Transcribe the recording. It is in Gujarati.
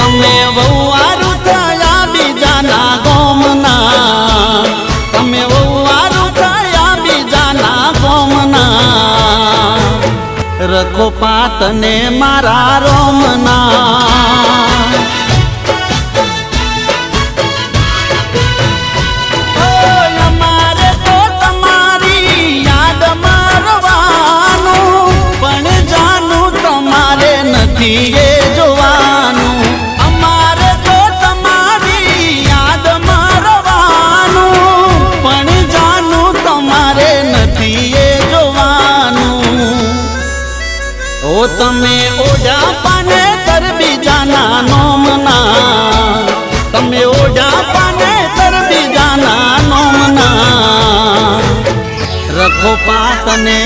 તમે વહુવારું થયા બીજાના ગોમના, તમે વહુવારું થયા બીજાના ગોમના, રખો પાતને મારા રોમના। એ જોવાનું અમારે તો તમારી યાદ મારવાનું, પણ જાનું તમારે નથી એ જોવાનું। ઓ તમે ઓઢા પાને તર બીજાના નોમના, તમે ઓઢા પાને તર બીજાના નોમના, રખો પાતને